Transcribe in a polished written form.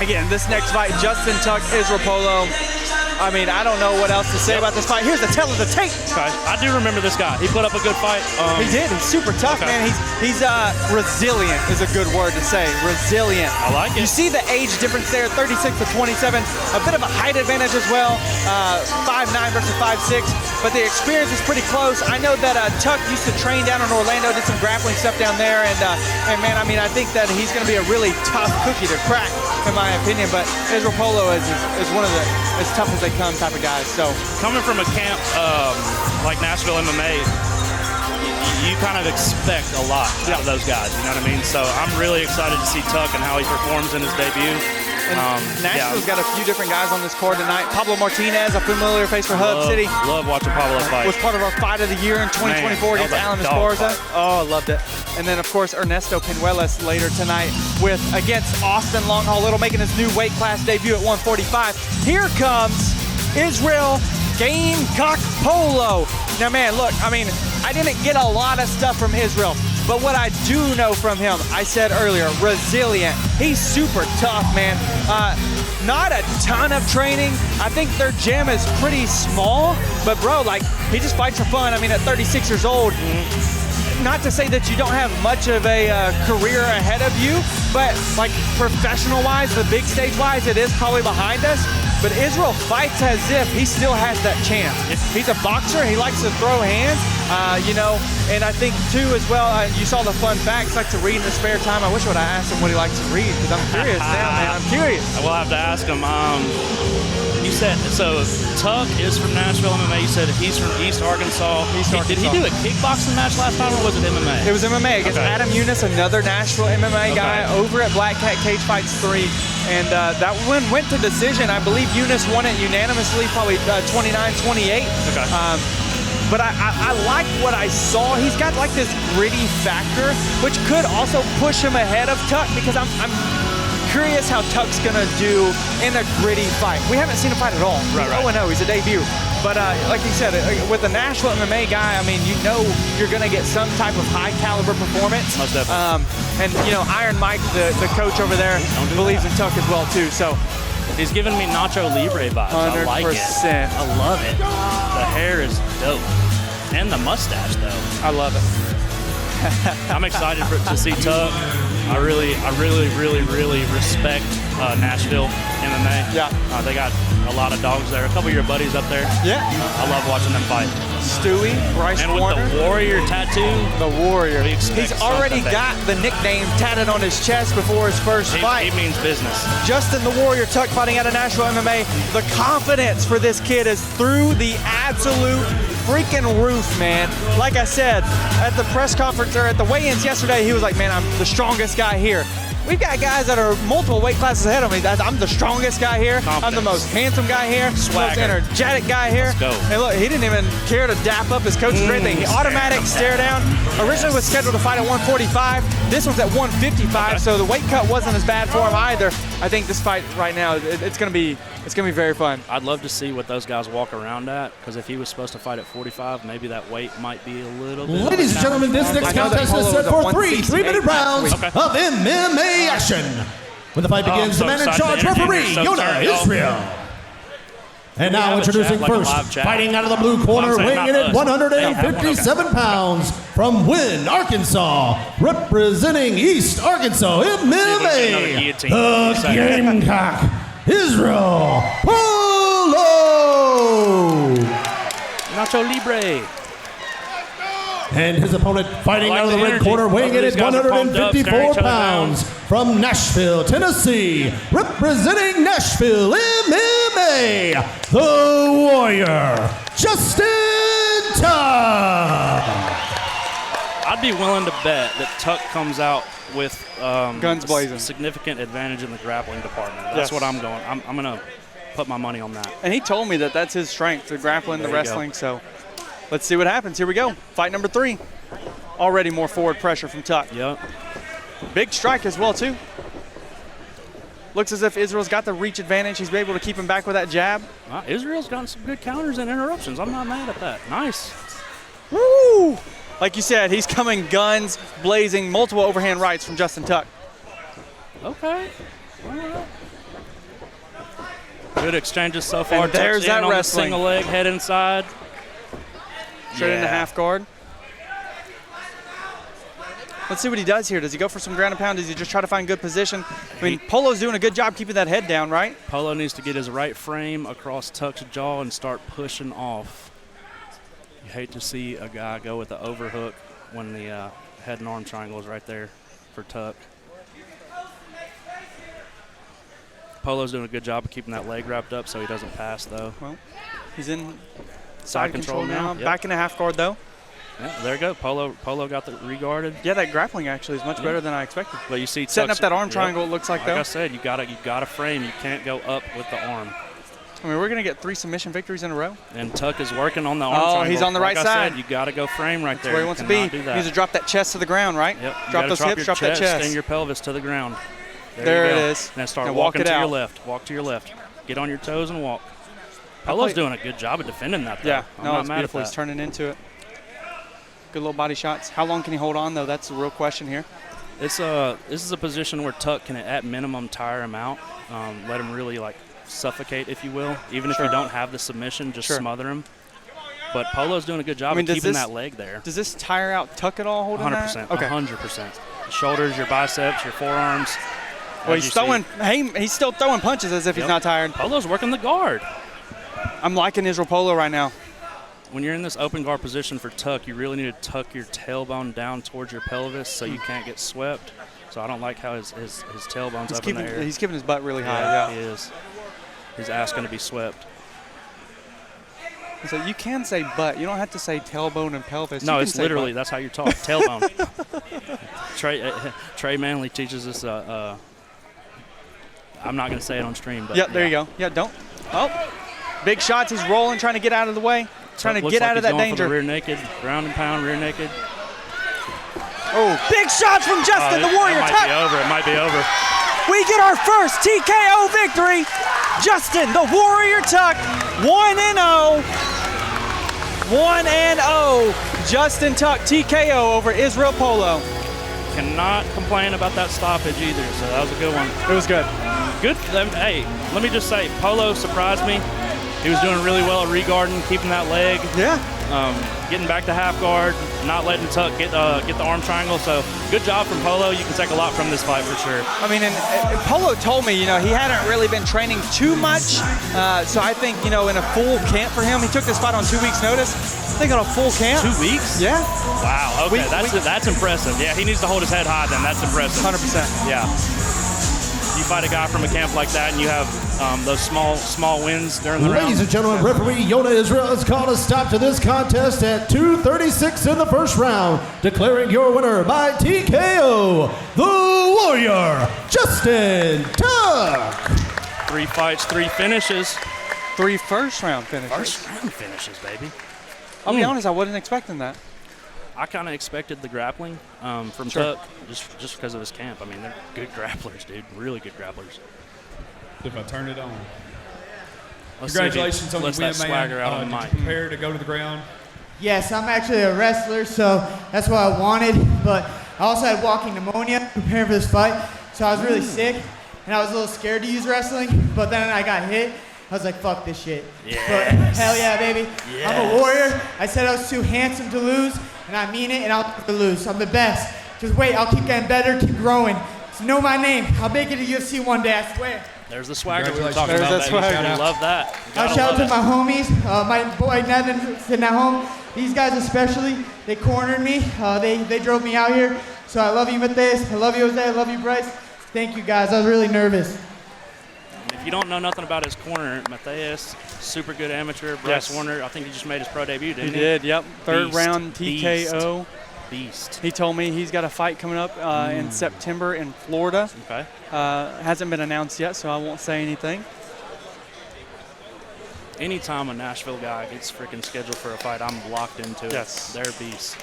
Again, this next fight, Justin Tuck, Israel Polo. I mean, I don't know what else to say about this fight. Here's the tell of the tape. Okay. I do remember this guy. He put up a good fight. He did. He's super tough, man. He's resilient is a good word to say. Resilient. I like it. You see the age difference there, 36 to 27. A bit of a height advantage as well, 5'9" versus 5'6". But the experience is pretty close. I know that Tuck used to train down in Orlando, did some grappling stuff down there, and man, I mean, I think that he's going to be a really tough cookie to crack, in my opinion. But Israel Polo is one of the as tough as they come type of guys. So coming from a camp like Nashville MMA, you kind of expect a lot out of those guys. You know what I mean? So I'm really excited to see Tuck and how he performs in his debut. And Nashville's got a few different guys on this card tonight. Pablo Martinez, a familiar face for Hub City. Love watching Pablo fight. Was part of our fight of the year in 2024 against Alan Esparza. Oh, I loved it. And then, of course, Ernesto Penuelas later tonight against Austin Longhaul Little, making his new weight class debut at 145. Here comes Israel Gamecock Polo. Now, man, look, I mean, I didn't get a lot of stuff from Israel, but what I do know from him, I said earlier, resilient. He's super tough, man. Not a ton of training. I think their gym is pretty small, but bro, like, he just fights for fun. I mean, at 36 years old, not to say that you don't have much of a career ahead of you, but like professional-wise, the big stage-wise, it is probably behind us. But Israel fights as if he still has that chance. He's a boxer. He likes to throw hands, you know. And I think, too, as well, you saw the fun facts, like to read in his spare time. I wish I would have asked him what he likes to read, because I'm curious now, man. I'm curious. I will have to ask him. You said, so Tuck is from Nashville MMA. You said he's from East Arkansas. Did he do a kickboxing match last time, or was it MMA? It was MMA against Adam Eunice, another Nashville MMA guy, over at Black Cat Cage Fights 3. And that one went to decision. I believe Eunice won it unanimously, probably 29-28. Okay. But I like what I saw. He's got like this gritty factor, which could also push him ahead of Tuck, because I'm curious how Tuck's gonna do in a gritty fight. We haven't seen him fight at all. Right. Oh, no, he's a debut. But like you said, with a Nashville MMA guy, I mean, you know you're gonna get some type of high caliber performance. Most definitely. And you know, Iron Mike, the coach over there, believes in Tuck as well too. So he's giving me Nacho Libre vibes. 100%. I like it. I love it. The hair is dope, and the mustache though. I love it. I'm excited to see Tuck. I really respect Nashville MMA. Yeah. They got a lot of dogs there. A couple of your buddies up there. Yeah. I love watching them fight. Stewie, Bryce And with Warner. the Warrior tattoo. The Warrior. We expect He's already something. got the nickname tatted on his chest before his first fight. He means business. Justin the Warrior Tuck fighting out of Nashville MMA. The confidence for this kid is through the absolute freaking roof, man. Like I said, at the press conference or at the weigh-ins yesterday, he was like, man, I'm the strongest guy here. We've got guys that are multiple weight classes ahead of me. I'm the strongest guy here. Confidence. I'm the most handsome guy here. Swagger. Most energetic guy here. Let's go. And look, he didn't even care to dap up his coaches or anything. He automatic stare down. Originally was scheduled to fight at 145. This one's at 155, so the weight cut wasn't as bad for him either. I think this fight right now, it's gonna be very fun. I'd love to see what those guys walk around at, because if he was supposed to fight at 45, maybe that weight might be a little bit. Ladies and gentlemen, this next contest is set for three-minute rounds of MMA action. When the fight begins, the man in charge, referee Yona Israel. And now introducing first, fighting out of the blue corner, weighing in at 157 pounds, from Wynn, Arkansas, representing East Arkansas MMA, the Gamecock, Israel Polo. Nacho Libre. And his opponent fighting out of the red energy. corner, weighing in at These guys are pumped up, 154 staring each other pounds, from Nashville, Tennessee, representing Nashville MMA, the Warrior, Justin Tuck. I'd be willing to bet that Tuck comes out with Guns blazing. Significant advantage in the grappling department. That's what I'm going. I'm going to put my money on that. And he told me that that's his strength, the grappling, the There you wrestling. go. So let's see what happens. Here we go. Fight number 3. Already more forward pressure from Tuck. Yep. Big strike as well, too. Looks as if Israel's got the reach advantage. He's able to keep him back with that jab. Israel's gotten some good counters and interruptions. I'm not mad at that. Nice. Woo! Like you said, he's coming guns blazing, multiple overhand rights from Justin Tuck. Okay. Good exchanges so far. And there's that on wrestling. The single leg, head inside. Straight into half guard. Let's see what he does here. Does he go for some ground and pound? Does he just try to find good position? I mean, Polo's doing a good job keeping that head down, right? Polo needs to get his right frame across Tuck's jaw and start pushing off. You hate to see a guy go with the overhook when the head and arm triangle is right there for Tuck. Polo's doing a good job of keeping that leg wrapped up so he doesn't pass, though. Well, he's in side control now. Yep. Back into half guard, though. Yeah, there you go. Polo got the regarded. Yeah, that grappling actually is much better than I expected. But you see, setting up that arm triangle. It looks like though. Like I said, you gotta frame. You can't go up with the arm. I mean, we're gonna get 3 submission victories in a row. And Tuck is working on the arm triangle. Oh, he's on the right like side. I said, you gotta go frame right there. That's where he wants to be. Do that. He needs to drop that chest to the ground, right? Yep. Drop those hips, drop that chest. Sting your pelvis to the ground. There it is. Now start walking to your left. Walk to your left. Get on your toes and walk. Polo's doing a good job of defending that, though. Yeah, no, it's beautiful. He's turning into it. Good little body shots. How long can he hold on, though? That's the real question here. This is a position where Tuck can, at minimum, tire him out. Let him really, like, suffocate, if you will. Even if you don't have the submission, just smother him. But Polo's doing a good job of keeping that leg there. Does this tire out Tuck at all holding 100%. that? Okay. 100%. Shoulders, your biceps, your forearms. Well, he's still throwing punches as if he's not tired. Polo's working the guard. I'm liking Israel Polo right now. When you're in this open guard position for Tuck, you really need to tuck your tailbone down towards your pelvis so you can't get swept. So I don't like how his tailbone's up in the air. He's keeping his butt really high. Yeah, he is. His ass going to be swept. So you can say butt. You don't have to say tailbone and pelvis. No, it's literally, that's how you're taught, tailbone. Trey Manley teaches us, I'm not going to say it on stream. But there you go. Yeah, don't. Oh, big shots. He's rolling, trying to get out of the way. Trying to get out of that danger. For the rear naked, ground and pound, rear naked. Oh, big shots from Justin, the Warrior. It might be over. We get our first TKO victory. Justin, the Warrior Tuck, 1-0. 1-0. Justin Tuck, TKO over Israel Polo. Cannot complain about that stoppage either, so that was a good one. It was good. Good. Hey, let me just say, Polo surprised me. He was doing really well at regarding, keeping that leg. Yeah. Getting back to half guard, not letting Tuck get the arm triangle. So good job from Polo. You can take a lot from this fight for sure. I mean, and Polo told me, he hadn't really been training too much. So I think, in a full camp for him, he took this fight on 2 weeks' notice. I think on a full camp. 2 weeks? Yeah. Wow. Okay, that's impressive. Yeah, he needs to hold his head high then. That's impressive. 100%. Yeah. You fight a guy from a camp like that, and you have those small wins during the round. Ladies and gentlemen, referee Yona Israel has called a stop to this contest at 2:36 in the first round, declaring your winner by TKO, the Warrior, Justin Tuck. 3 fights, 3 finishes. 3 first-round finishes. First-round finishes, baby. I'll be honest, I wasn't expecting that. I kind of expected the grappling from Tuck just because of his camp. I mean, they're good grapplers, dude. Really good grapplers. If I turn it on. Congratulations on your win, swagger man. out on the Did mic. you prepare to go to the ground? Yes, I'm actually a wrestler, so that's what I wanted. But I also had walking pneumonia preparing for this fight, so I was really sick, and I was a little scared to use wrestling. But then I got hit. I was like, fuck this shit. Yes. But hell yeah, baby. Yes. I'm a warrior. I said I was too handsome to lose, and I mean it, and I'll never lose. I'm the best. Just wait, I'll keep getting better, keep growing. So know my name. I'll make it to UFC one day, I swear. There's the swagger we were talking about, baby. Swagger. Love that. Shout out to my homies, my boy Nevin sitting at home. These guys especially, they cornered me. They drove me out here. So I love you, Mateus. I love you, Jose. I love you, Bryce. Thank you, guys. I was really nervous. If you don't know nothing about his corner, Mateus, super good amateur. Bryce Warner, I think he just made his pro debut, didn't he? He did, yep. Third round TKO. Beast. He told me he's got a fight coming up in September in Florida. Okay. Hasn't been announced yet, so I won't say anything. Anytime a Nashville guy gets freaking scheduled for a fight, I'm locked into it. Yes. They're beasts.